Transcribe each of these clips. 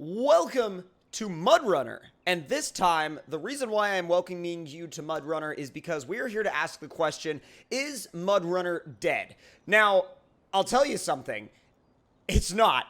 Welcome to MudRunner, and this time, the reason why I'm welcoming you to MudRunner is because we are here to ask the question, is MudRunner dead? Now, I'll tell you something, it's not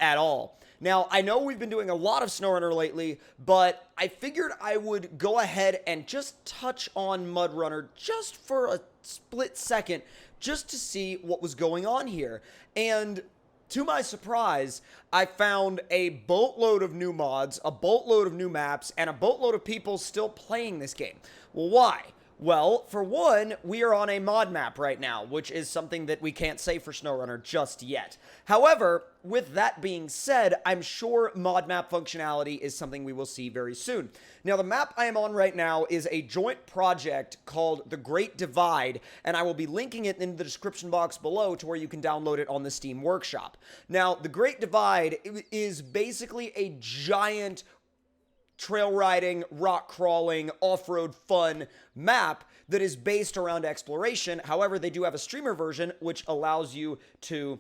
at all. Now, I know we've been doing a lot of SnowRunner lately, but I figured I would go ahead and just touch on MudRunner just for a split second, just to see what was going on here, and to my surprise, I found a boatload of new mods, a boatload of new maps, and a boatload of people still playing this game. Well, why? Well, for one, we are on a mod map right now, which is something that we can't say for SnowRunner just yet. However, with that being said, I'm sure mod map functionality is something we will see very soon. Now, the map I am on right now is a joint project called The Great Divide, and I will be linking it in the description box below to where you can download it on the Steam Workshop. Now, The Great Divide is basically a giant trail riding, rock crawling, off-road fun map that is based around exploration. However, they do have a streamer version which allows you to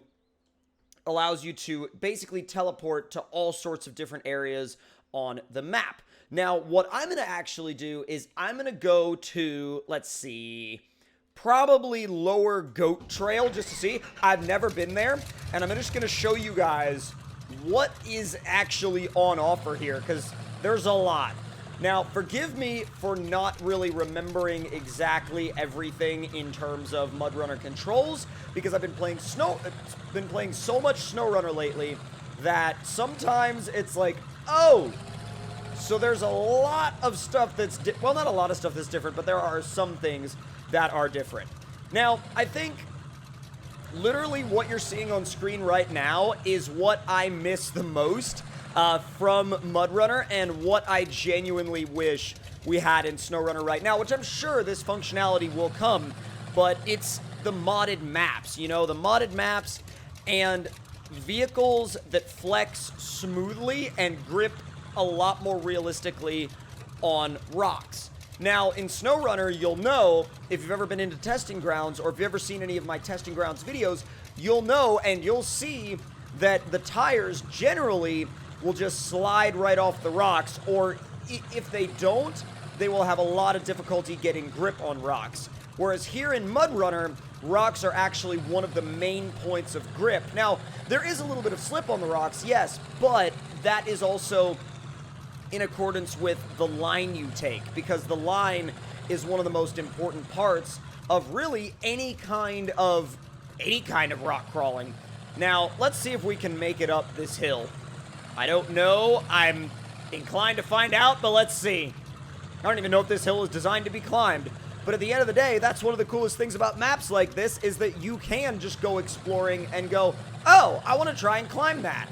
basically teleport to all sorts of different areas on the map. Now, what I'm going to actually do is I'm going to go to, let's see, probably Lower Goat Trail just to see. I've never been there, and I'm just going to show you guys what is actually on offer here, because there's a lot. Now, forgive me for not really remembering exactly everything in terms of MudRunner controls, because I've been playing so much SnowRunner lately that sometimes it's like, oh, so there's a lot of stuff that's, well, not a lot of stuff that's different, but there are some things that are different. Now, I think literally what you're seeing on screen right now is what I miss the most from MudRunner, and what I genuinely wish we had in SnowRunner right now, which I'm sure this functionality will come, but it's the modded maps, you know, the modded maps and vehicles that flex smoothly and grip a lot more realistically on rocks. Now, in SnowRunner, you'll know, if you've ever been into testing grounds, or if you've ever seen any of my testing grounds videos, you'll know and you'll see that the tires generally will just slide right off the rocks, or if they don't, they will have a lot of difficulty getting grip on rocks. Whereas here in MudRunner, rocks are actually one of the main points of grip. Now, there is a little bit of slip on the rocks, yes, but that is also in accordance with the line you take, because the line is one of the most important parts of really any kind of rock crawling. Now, let's see if we can make it up this hill. I don't know. I'm inclined to find out, but let's see. I don't even know if this hill is designed to be climbed. But at the end of the day, that's one of the coolest things about maps like this, is that you can just go exploring and go, oh, I want to try and climb that.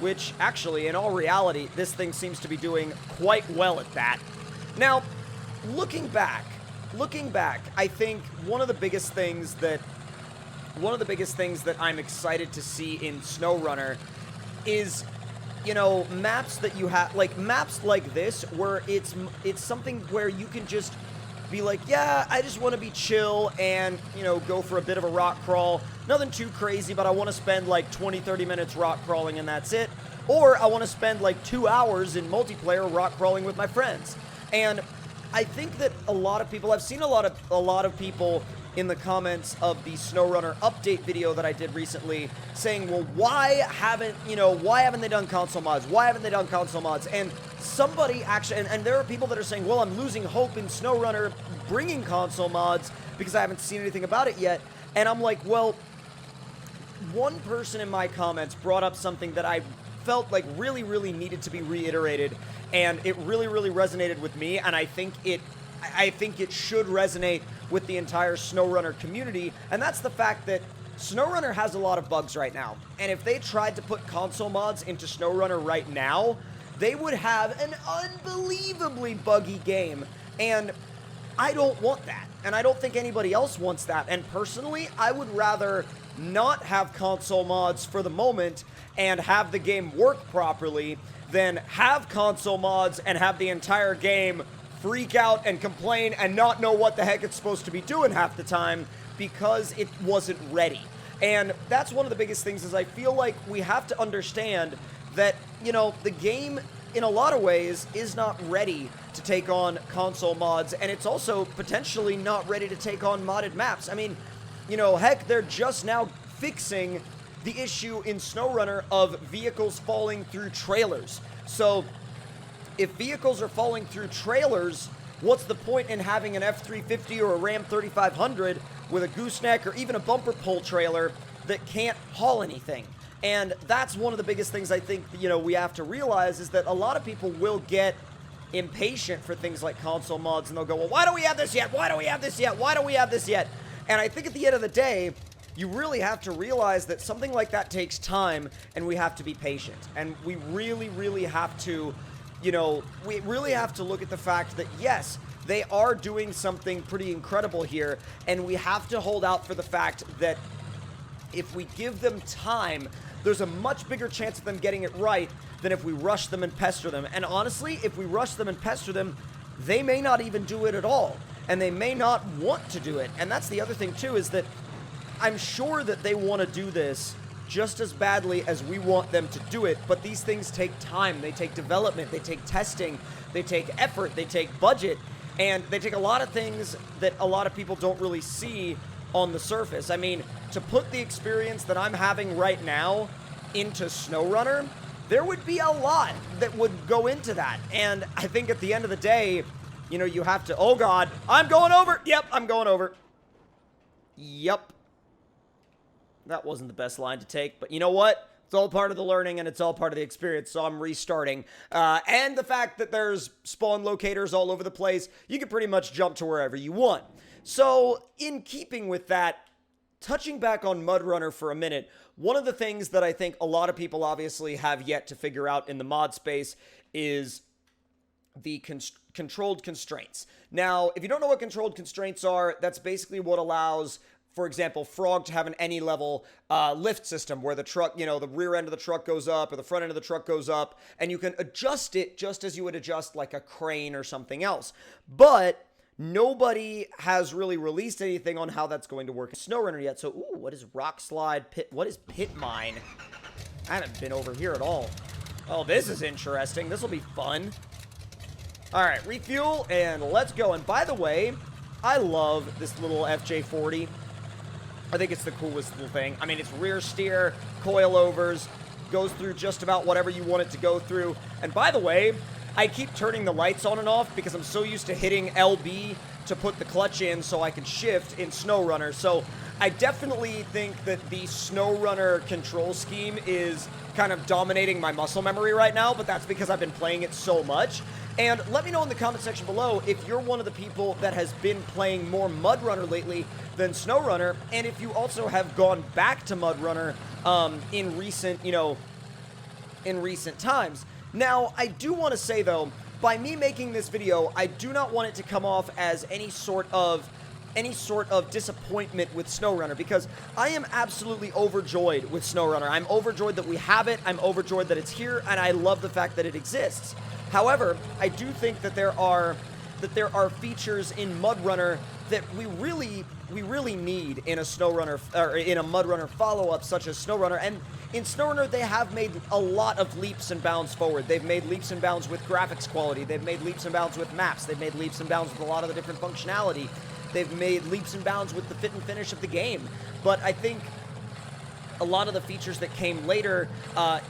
Which, actually, in all reality, this thing seems to be doing quite well at that. Now, looking back, I think one of the biggest things that I'm excited to see in SnowRunner is, you know, maps that you have, like maps like this, where it's something where you can just be like, yeah, I just want to be chill and, you know, go for a bit of a rock crawl. Nothing too crazy, but I want to spend like 20-30 minutes rock crawling and that's it. Or I want to spend like 2 hours in multiplayer rock crawling with my friends. And I think that a lot of people, I've seen a lot of people in the comments of the SnowRunner update video that I did recently saying, well, why haven't they done console mods? Why haven't they done console mods? And somebody actually, and there are people that are saying, well, I'm losing hope in SnowRunner bringing console mods because I haven't seen anything about it yet. And I'm like, well, one person in my comments brought up something that I felt like really, really needed to be reiterated, and it really, really resonated with me, and I think it should resonate with the entire SnowRunner community, and that's the fact that SnowRunner has a lot of bugs right now, and if they tried to put console mods into SnowRunner right now, they would have an unbelievably buggy game, and I don't want that, and I don't think anybody else wants that, and personally, I would rather not have console mods for the moment and have the game work properly than have console mods and have the entire game freak out and complain and not know what the heck it's supposed to be doing half the time because it wasn't ready. And that's one of the biggest things is I feel like we have to understand that, you know, the game in a lot of ways is not ready to take on console mods, and it's also potentially not ready to take on modded maps. I mean, you know, heck, they're just now fixing the issue in SnowRunner of vehicles falling through trailers. So if vehicles are falling through trailers, what's the point in having an F-350 or a Ram 3500 with a gooseneck or even a bumper pull trailer that can't haul anything? And that's one of the biggest things I think, you know, we have to realize is that a lot of people will get impatient for things like console mods, and they'll go, well, why don't we have this yet? Why don't we have this yet? Why don't we have this yet? And I think at the end of the day, you really have to realize that something like that takes time, and we have to be patient. And we really, really have to, you know, we really have to look at the fact that, yes, they are doing something pretty incredible here, and we have to hold out for the fact that if we give them time, there's a much bigger chance of them getting it right than if we rush them and pester them. And honestly, if we rush them and pester them, they may not even do it at all, and they may not want to do it. And that's the other thing too, is that I'm sure that they want to do this just as badly as we want them to do it, but these things take time, they take development, they take testing, they take effort, they take budget, and they take a lot of things that a lot of people don't really see on the surface. I mean, to put the experience that I'm having right now into SnowRunner, there would be a lot that would go into that. And I think at the end of the day, you know, you have to, oh God, I'm going over. Yep, I'm going over. Yep. That wasn't the best line to take, but you know what? It's all part of the learning, and it's all part of the experience, so I'm restarting. And the fact that there's spawn locators all over the place, you can pretty much jump to wherever you want. So, in keeping with that, touching back on MudRunner for a minute, one of the things that I think a lot of people obviously have yet to figure out in the mod space is the controlled constraints. Now, if you don't know what controlled constraints are, that's basically what allows, for example, Frog to have an any level lift system where the truck, you know, the rear end of the truck goes up or the front end of the truck goes up, and you can adjust it just as you would adjust like a crane or something else. But nobody has really released anything on how that's going to work in SnowRunner yet. So, ooh, what is rock slide pit? What is pit mine? I haven't been over here at all. Oh, this is interesting. This will be fun. All right, refuel and let's go. And by the way, I love this little FJ40. I think it's the coolest little thing. I mean, it's rear steer, coilovers, goes through just about whatever you want it to go through. And by the way, I keep turning the lights on and off because I'm so used to hitting LB to put the clutch in so I can shift in SnowRunner. So I definitely think that the SnowRunner control scheme is kind of dominating my muscle memory right now, but that's because I've been playing it so much. And let me know in the comment section below if you're one of the people that has been playing more MudRunner lately than SnowRunner, and if you also have gone back to MudRunner in recent, you know, in recent times. Now, I do want to say, though, by me making this video, I do not want it to come off as any sort of disappointment with SnowRunner, because I am absolutely overjoyed with SnowRunner. I'm overjoyed that we have it, I'm overjoyed that it's here, and I love the fact that it exists. However, I do think that there are features in MudRunner that we really need in a SnowRunner or in a MudRunner follow-up such as SnowRunner. And in SnowRunner, they have made a lot of leaps and bounds forward. They've made leaps and bounds with graphics quality. They've made leaps and bounds with maps. They've made leaps and bounds with a lot of the different functionality. They've made leaps and bounds with the fit and finish of the game. But I think a lot of the features that came later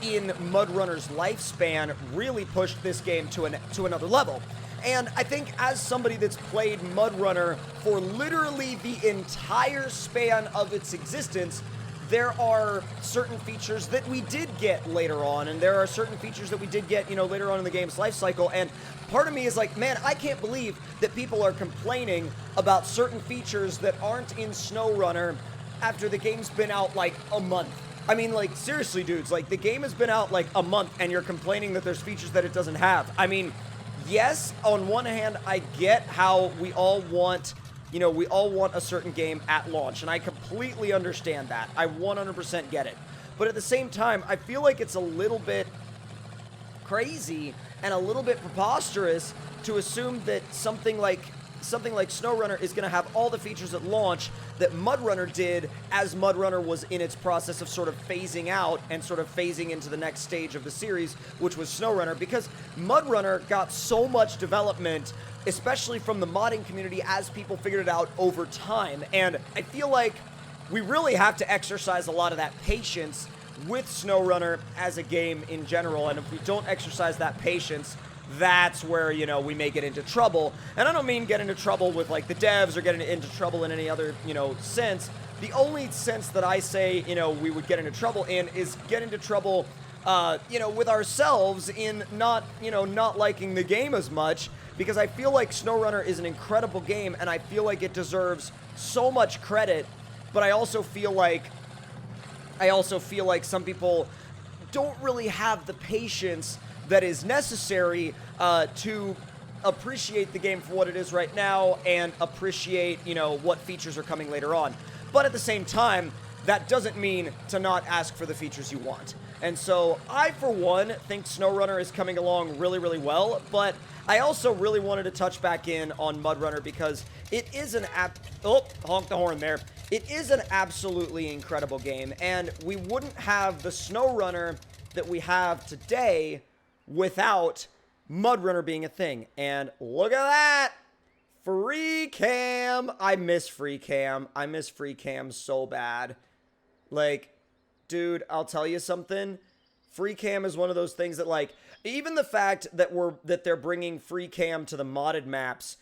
in MudRunner's lifespan really pushed this game to another level. And I think as somebody that's played MudRunner for literally the entire span of its existence, there are certain features that we did get later on, and there are certain features that we did get, you know, later on in the game's life cycle. And part of me is like, man, I can't believe that people are complaining about certain features that aren't in SnowRunner after the game's been out like a month. I mean, like, seriously, dudes, like, the game has been out like a month and you're complaining that there's features that it doesn't have. I mean, yes, on one hand, I get how we all want, you know, we all want a certain game at launch, and I completely understand that. I 100% get it. But at the same time, I feel like it's a little bit crazy and a little bit preposterous to assume that something like something like SnowRunner is going to have all the features at launch that MudRunner did as MudRunner was in its process of sort of phasing out and sort of phasing into the next stage of the series, which was SnowRunner, because MudRunner got so much development, especially from the modding community, as people figured it out over time. And I feel like we really have to exercise a lot of that patience with SnowRunner as a game in general, and if we don't exercise that patience, that's where, you know, we may get into trouble. And I don't mean get into trouble with, like, the devs or get into trouble in any other, you know, sense. The only sense that I say, you know, we would get into trouble in is get into trouble, you know, with ourselves in not, you know, not liking the game as much, because I feel like SnowRunner is an incredible game, and I feel like it deserves so much credit, but I also feel like some people don't really have the patience that is necessary to appreciate the game for what it is right now and appreciate, you know, what features are coming later on. But at the same time, that doesn't mean to not ask for the features you want. And so I, for one, think SnowRunner is coming along really, really well, but I also really wanted to touch back in on MudRunner because it is an honk the horn there. It is an absolutely incredible game, and we wouldn't have the SnowRunner that we have today without MudRunner being a thing. And look at that! Free cam! I miss free cam. I miss free cam so bad. Like, dude, I'll tell you something. Free cam is one of those things that, like, even the fact that they're bringing free cam to the modded maps,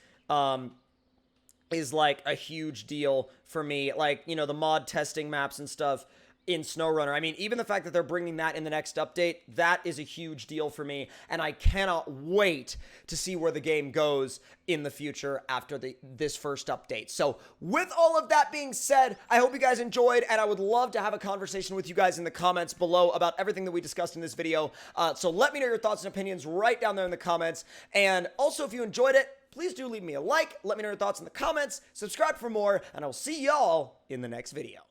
is like a huge deal for me. Like, you know, the mod testing maps and stuff in SnowRunner. I mean, even the fact that they're bringing that in the next update, that is a huge deal for me, and I cannot wait to see where the game goes in the future after this first update. So with all of that being said, I hope you guys enjoyed, and I would love to have a conversation with you guys in the comments below about everything that we discussed in this video. So let me know your thoughts and opinions right down there in the comments, and also if you enjoyed it, please do leave me a like, let me know your thoughts in the comments, subscribe for more, and I'll see y'all in the next video.